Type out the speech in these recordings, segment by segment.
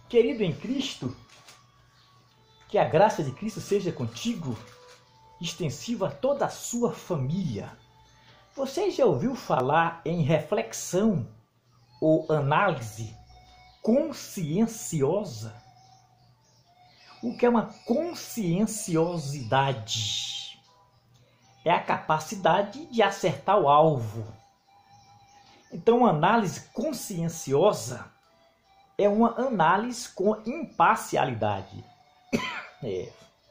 Querido em Cristo, que a graça de Cristo seja contigo, extensiva a toda a sua família. Você já ouviu falar em reflexão ou análise conscienciosa? O que é uma conscienciosidade? É a capacidade de acertar o alvo. Então, uma análise conscienciosa é uma análise com imparcialidade.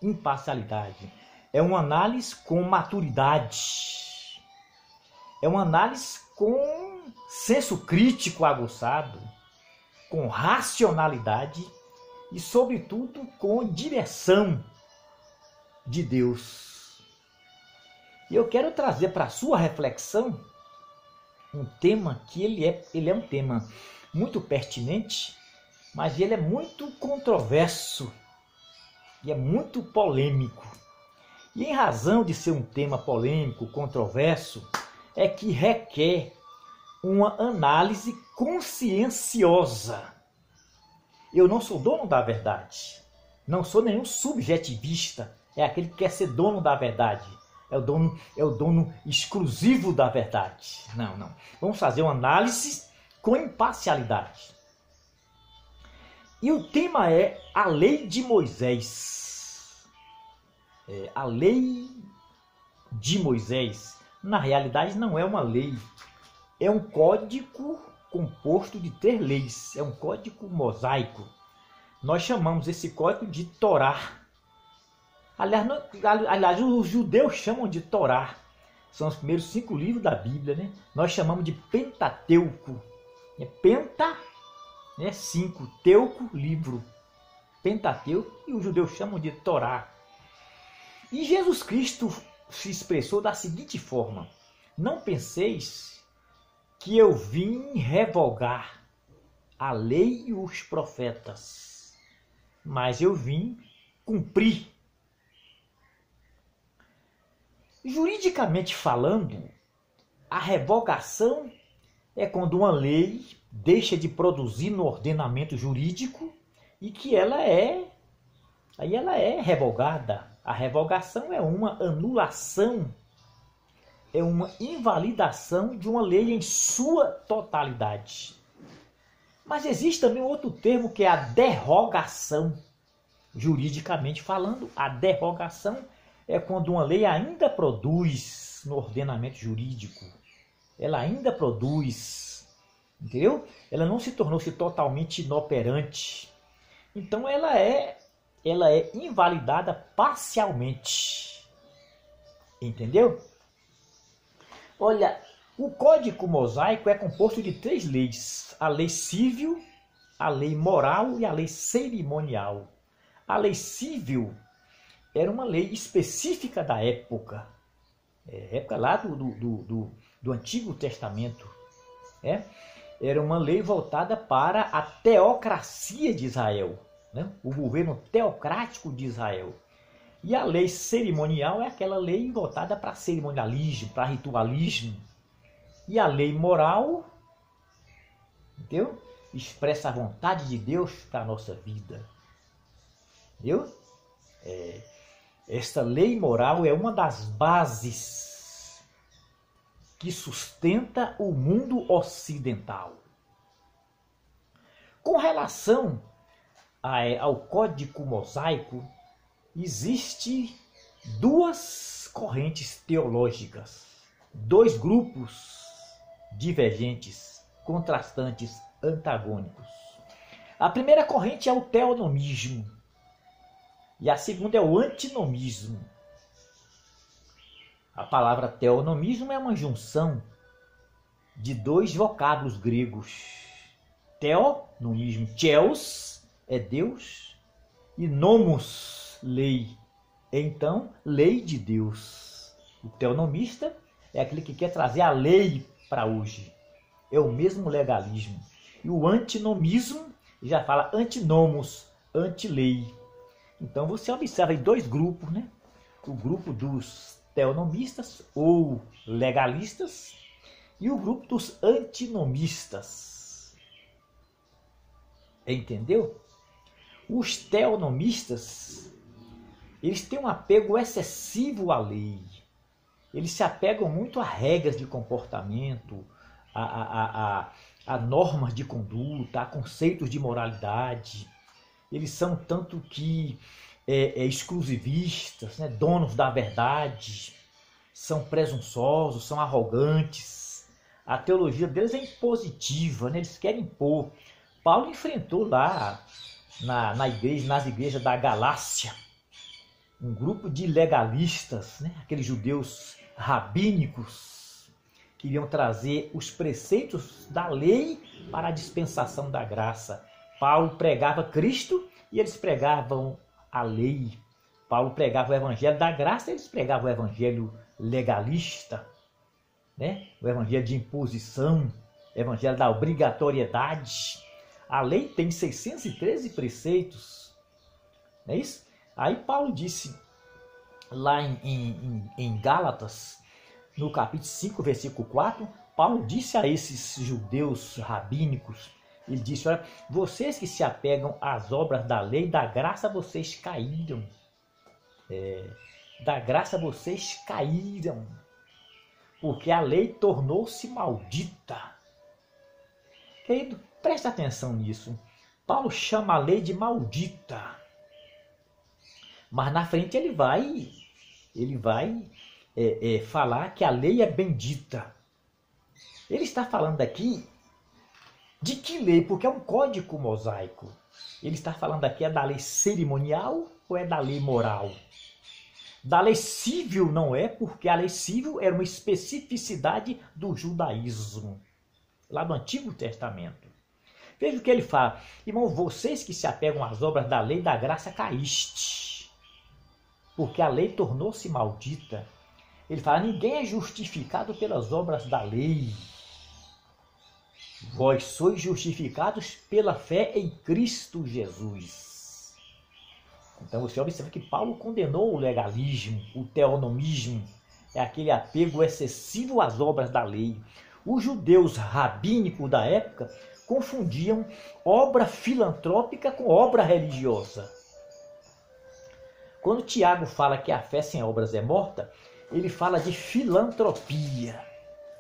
Imparcialidade. É uma análise com maturidade. É uma análise com senso crítico aguçado, com racionalidade e, sobretudo, com direção de Deus. E eu quero trazer para a sua reflexão um tema que ele é um tema muito pertinente, mas ele é muito controverso e é muito polêmico. E em razão de ser um tema polêmico, controverso, é que requer uma análise conscienciosa. Eu não sou dono da verdade, não sou nenhum subjetivista, é aquele que quer ser dono da verdade. É o dono exclusivo da verdade. Não. Vamos fazer uma análise com imparcialidade. E o tema é a lei de Moisés. A lei de Moisés, na realidade, não é uma lei. É um código composto de 3 leis. É um código mosaico. Nós chamamos esse código de Torá. Aliás, os judeus chamam de Torá. São os primeiros 5 livros da Bíblia, né? Nós chamamos de Pentateuco. Penta, 5, teuco, livro. Pentateuco, e os judeus chamam de Torá. E Jesus Cristo se expressou da seguinte forma: não penseis que eu vim revogar a lei e os profetas, mas eu vim cumprir. Juridicamente falando, a revogação é quando uma lei deixa de produzir no ordenamento jurídico e que ela é revogada. A revogação é uma anulação, é uma invalidação de uma lei em sua totalidade. Mas existe também outro termo que é a derrogação. Juridicamente falando, a derrogação é quando uma lei ainda produz no ordenamento jurídico. Ela ainda produz, entendeu? Ela não se tornou-se totalmente inoperante. Então ela é invalidada parcialmente. Entendeu? Olha, o Código Mosaico é composto de 3 leis. A lei civil, a lei moral e a lei cerimonial. A lei civil era uma lei específica da época. Época lá do Antigo Testamento. Era uma lei voltada para a teocracia de Israel, né? O governo teocrático de Israel. E a lei cerimonial é aquela lei voltada para cerimonialismo, para ritualismo. E a lei moral, entendeu? Expressa a vontade de Deus para a nossa vida. Entendeu? Esta lei moral é uma das bases que sustenta o mundo ocidental. Com relação ao Código Mosaico, existem 2 correntes teológicas, 2 grupos divergentes, contrastantes, antagônicos. A primeira corrente é o teonomismo e a segunda é o antinomismo. A palavra teonomismo é uma junção de 2 vocábulos gregos. Teonomismo, theos é Deus e nomos, lei. Então, lei de Deus. O teonomista é aquele que quer trazer a lei para hoje. É o mesmo legalismo. E o antinomismo já fala antinomos, antilei. Então você observa aí 2 grupos, né? O grupo dos teonomistas ou legalistas e o grupo dos antinomistas. Entendeu? Os teonomistas, eles têm um apego excessivo à lei. Eles se apegam muito a regras de comportamento, a normas de conduta, a conceitos de moralidade. Eles são tanto que exclusivistas, né? Donos da verdade, são presunçosos, são arrogantes. A teologia deles é impositiva, né? Eles querem impor. Paulo enfrentou lá nas igrejas da Galácia um grupo de legalistas, né? Aqueles judeus rabínicos, que iriam trazer os preceitos da lei para a dispensação da graça. Paulo pregava Cristo e eles pregavam a lei. Paulo pregava o evangelho da graça e eles pregavam o evangelho legalista, né? O evangelho de imposição, o evangelho da obrigatoriedade. A lei tem 613 preceitos, não é isso? Aí Paulo disse lá em Gálatas, no capítulo 5, versículo 4, Paulo disse a esses judeus rabínicos, ele disse, olha, vocês que se apegam às obras da lei, da graça vocês caíram. Da graça vocês caíram, porque a lei tornou-se maldita. Querido, presta atenção nisso. Paulo chama a lei de maldita. Mas na frente ele vai falar que a lei é bendita. Ele está falando aqui de que lei? Porque é um código mosaico. Ele está falando aqui é da lei cerimonial ou é da lei moral? Da lei civil não é, porque a lei civil era uma especificidade do judaísmo, lá do Antigo Testamento. Veja o que ele fala. Irmão, vocês que se apegam às obras da lei da graça caíste, porque a lei tornou-se maldita. Ele fala, ninguém é justificado pelas obras da lei. Vós sois justificados pela fé em Cristo Jesus. Então você observa que Paulo condenou o legalismo, o teonomismo, é aquele apego excessivo às obras da lei. Os judeus rabínicos da época confundiam obra filantrópica com obra religiosa. Quando Tiago fala que a fé sem obras é morta, ele fala de filantropia.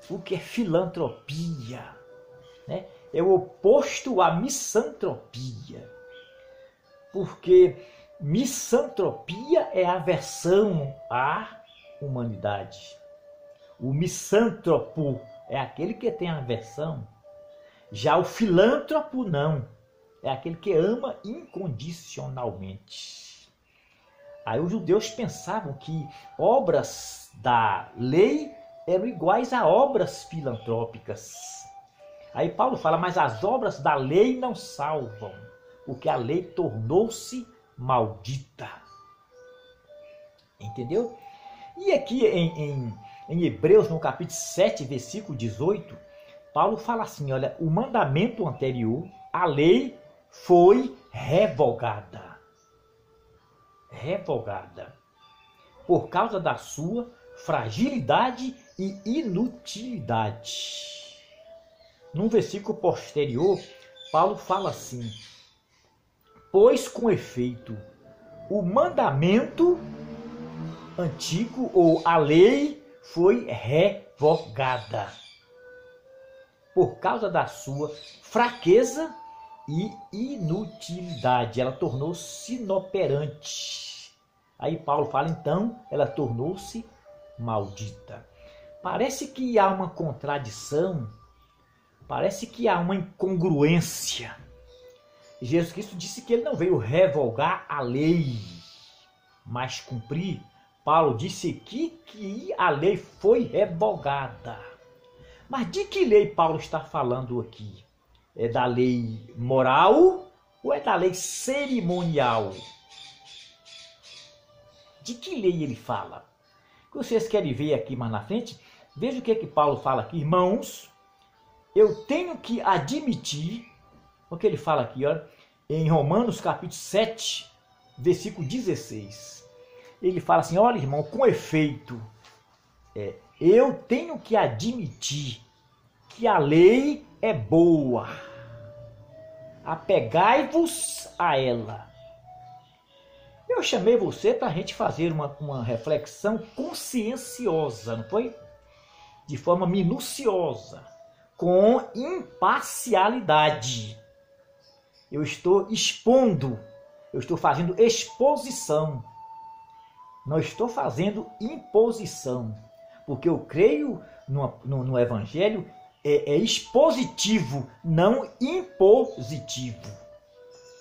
O que é filantropia? Né? É o oposto à missantropia. Porque missantropia é aversão à humanidade. O missantropo é aquele que tem aversão. Já o filântropo não. É aquele que ama incondicionalmente. Aí os judeus pensavam que obras da lei eram iguais a obras filantrópicas. Aí Paulo fala, mas as obras da lei não salvam, porque a lei tornou-se maldita. Entendeu? E aqui em Hebreus, no capítulo 7, versículo 18, Paulo fala assim, olha, o mandamento anterior, a lei foi revogada. Revogada. Por causa da sua fragilidade e inutilidade. Num versículo posterior, Paulo fala assim, pois com efeito, o mandamento antigo ou a lei foi revogada. Por causa da sua fraqueza e inutilidade. Ela tornou-se inoperante. Aí Paulo fala, então, ela tornou-se maldita. Parece que há uma contradição, parece que há uma incongruência. Jesus Cristo disse que ele não veio revogar a lei, mas cumprir. Paulo disse aqui que a lei foi revogada. Mas de que lei Paulo está falando aqui? É da lei moral ou é da lei cerimonial? De que lei ele fala? Que vocês querem ver aqui mais na frente? Veja o que Paulo fala aqui. Irmãos, eu tenho que admitir, o que ele fala aqui, ó, em Romanos capítulo 7, versículo 16. Ele fala assim, olha irmão, com efeito, eu tenho que admitir que a lei é boa. Apegai-vos a ela. Eu chamei você para a gente fazer uma reflexão conscienciosa, não foi? De forma minuciosa, com imparcialidade. Eu estou expondo, eu estou fazendo exposição. Não estou fazendo imposição, porque eu creio no Evangelho é expositivo, não impositivo.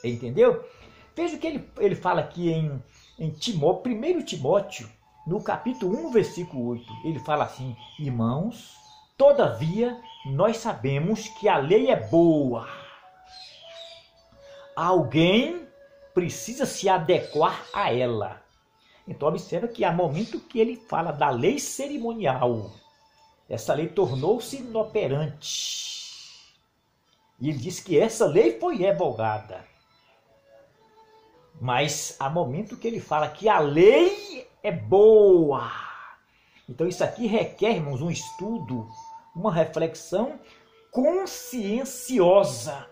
Entendeu? Veja o que ele fala aqui em Timóteo, 1 Timóteo, no capítulo 1, versículo 8. Ele fala assim: irmãos, todavia nós sabemos que a lei é boa. Alguém precisa se adequar a ela. Então observa que há momento que ele fala da lei cerimonial, essa lei tornou-se inoperante. E ele diz que essa lei foi revogada. Mas há momento que ele fala que a lei é boa. Então isso aqui requer, irmãos, um estudo, uma reflexão conscienciosa.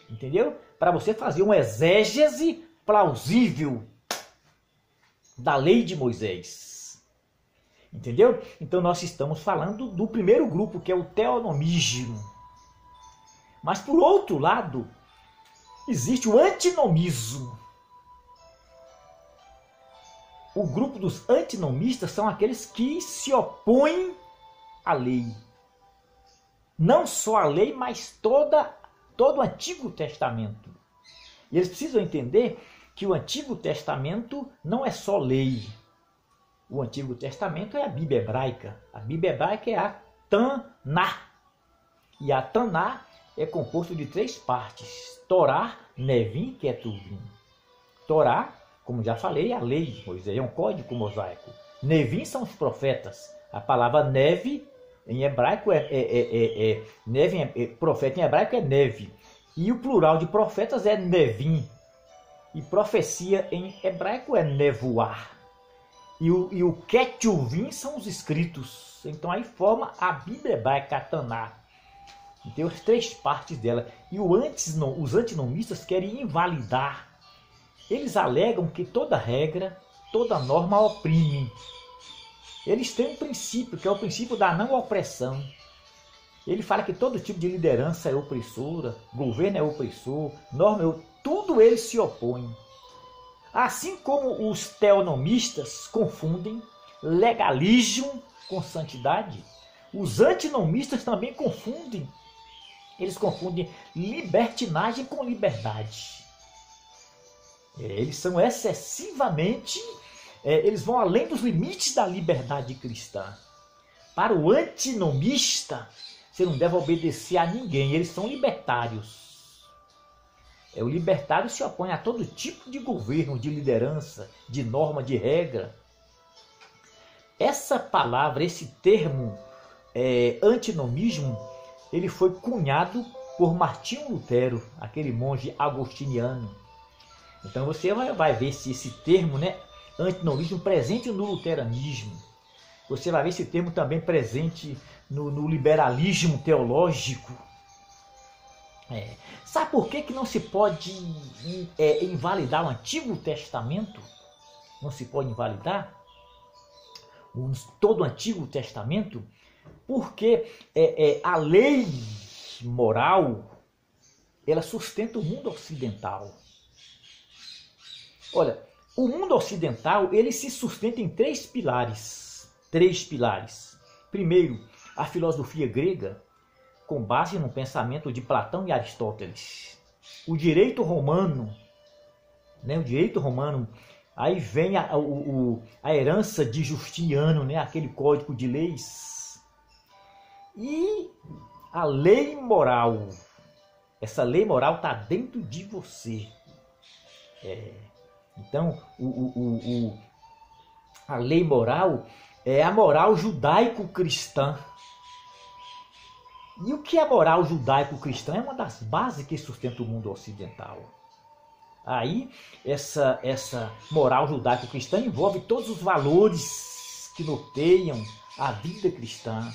Entendeu? Para você fazer uma exégese plausível da lei de Moisés. Entendeu? Então nós estamos falando do primeiro grupo, que é o teonomismo. Mas por outro lado, existe o antinomismo. O grupo dos antinomistas são aqueles que se opõem à lei. Não só a lei, mas todo o Antigo Testamento. E eles precisam entender que o Antigo Testamento não é só lei. O Antigo Testamento é a Bíblia hebraica. A Bíblia hebraica é a Taná. E a Taná é composto de 3 partes: Torá, Nevim, que é Tuvim. Torá, como já falei, é a lei de Moisés, é um código mosaico. Nevim são os profetas. A palavra neve em hebraico profeta em hebraico é neve. E o plural de profetas é nevim. E profecia em hebraico é nevoar. E o ketuvim são os escritos. Então aí forma a Bíblia hebraica, a Taná. E tem as 3 partes dela. E os antinomistas querem invalidar. Eles alegam que toda regra, toda norma oprime. Eles têm um princípio, que é o princípio da não opressão. Ele fala que todo tipo de liderança é opressora, governo é opressor, norma tudo eles se opõem. Assim como os teonomistas confundem legalismo com santidade, os antinomistas também confundem. Eles confundem libertinagem com liberdade. Eles são excessivamente... eles vão além dos limites da liberdade cristã. Para o antinomista, você não deve obedecer a ninguém. Eles são libertários. O libertário se opõe a todo tipo de governo, de liderança, de norma, de regra. Essa palavra, esse termo antinomismo, ele foi cunhado por Martinho Lutero, aquele monge agostiniano. Então você vai ver se esse termo, antinomismo, presente no luteranismo. Você vai ver esse termo também presente no liberalismo teológico. Sabe por que não se pode invalidar o Antigo Testamento? Não se pode invalidar todo o Antigo Testamento? Porque a lei moral, ela sustenta o mundo ocidental. Olha, o mundo ocidental, ele se sustenta em 3 pilares. 3 pilares. Primeiro, a filosofia grega, com base no pensamento de Platão e Aristóteles. O direito romano, aí vem a herança de Justiniano, aquele código de leis. E a lei moral. Essa lei moral está dentro de você. Então, a lei moral é a moral judaico-cristã. E o que é moral judaico-cristã? É uma das bases que sustenta o mundo ocidental. Aí, essa moral judaico-cristã envolve todos os valores que norteiam a vida cristã.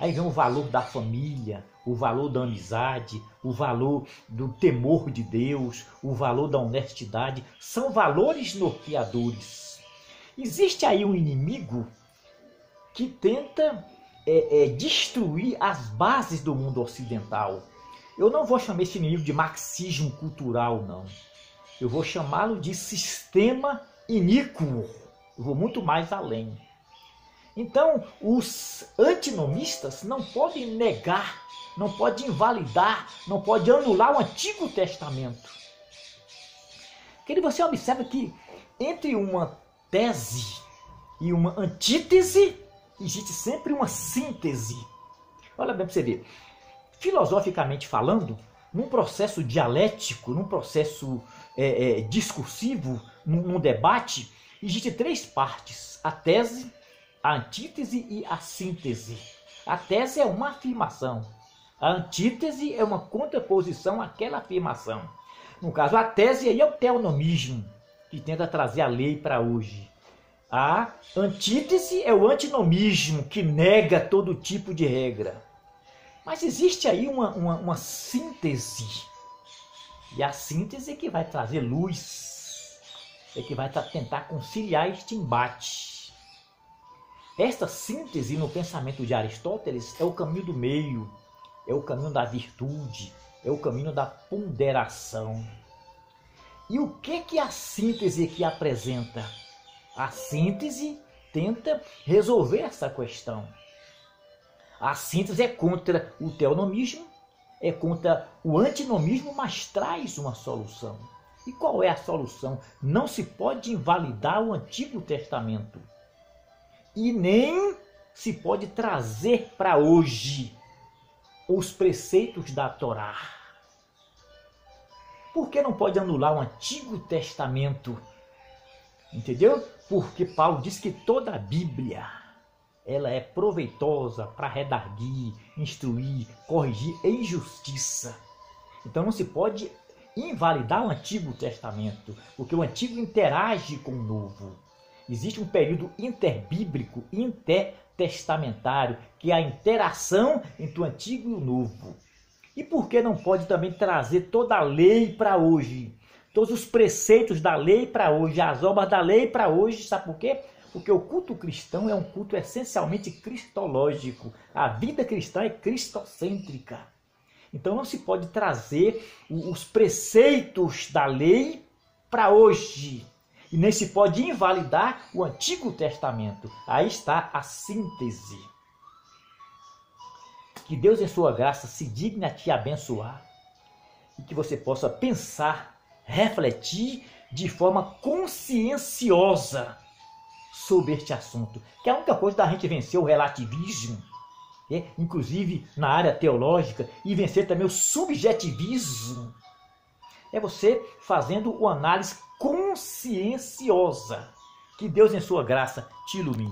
Aí vem o valor da família, o valor da amizade, o valor do temor de Deus, o valor da honestidade. São valores norteadores. Existe aí um inimigo que tenta destruir as bases do mundo ocidental. Eu não vou chamar esse inimigo de marxismo cultural, não. Eu vou chamá-lo de sistema iníquo. Eu vou muito mais além. Então, os antinomistas não podem negar, não podem invalidar, não podem anular o Antigo Testamento. Querido, você observa que entre uma tese e uma antítese, existe sempre uma síntese. Olha bem para você ver. Filosoficamente falando, num processo dialético, num processo discursivo, num debate, existem três partes: a tese, a antítese e a síntese. A tese é uma afirmação. A antítese é uma contraposição àquela afirmação. No caso, a tese aí é o teonomismo, que tenta trazer a lei para hoje. A antítese é o antinomismo, que nega todo tipo de regra. Mas existe aí uma síntese. E a síntese é que vai trazer luz. É que vai tentar conciliar este embate. Esta síntese no pensamento de Aristóteles é o caminho do meio. É o caminho da virtude. É o caminho da ponderação. E o que a síntese aqui apresenta? A síntese tenta resolver essa questão. A síntese é contra o teonomismo, é contra o antinomismo, mas traz uma solução. E qual é a solução? Não se pode invalidar o Antigo Testamento. E nem se pode trazer para hoje os preceitos da Torá. Por que não pode anular o Antigo Testamento? Entendeu? Porque Paulo diz que toda a Bíblia ela é proveitosa para redarguir, instruir, corrigir em justiça. Então não se pode invalidar o Antigo Testamento, porque o Antigo interage com o Novo. Existe um período interbíblico, intertestamentário, que é a interação entre o Antigo e o Novo. E por que não pode também trazer toda a lei para hoje? Todos os preceitos da lei para hoje, as obras da lei para hoje, sabe por quê? Porque o culto cristão é um culto essencialmente cristológico. A vida cristã é cristocêntrica. Então não se pode trazer os preceitos da lei para hoje. E nem se pode invalidar o Antigo Testamento. Aí está a síntese. Que Deus em sua graça se digne a te abençoar. E que você possa pensar, refletir de forma conscienciosa sobre este assunto. Que é a única coisa da gente vencer o relativismo, inclusive na área teológica, e vencer também o subjetivismo. É você fazendo uma análise conscienciosa. Que Deus em sua graça te ilumine.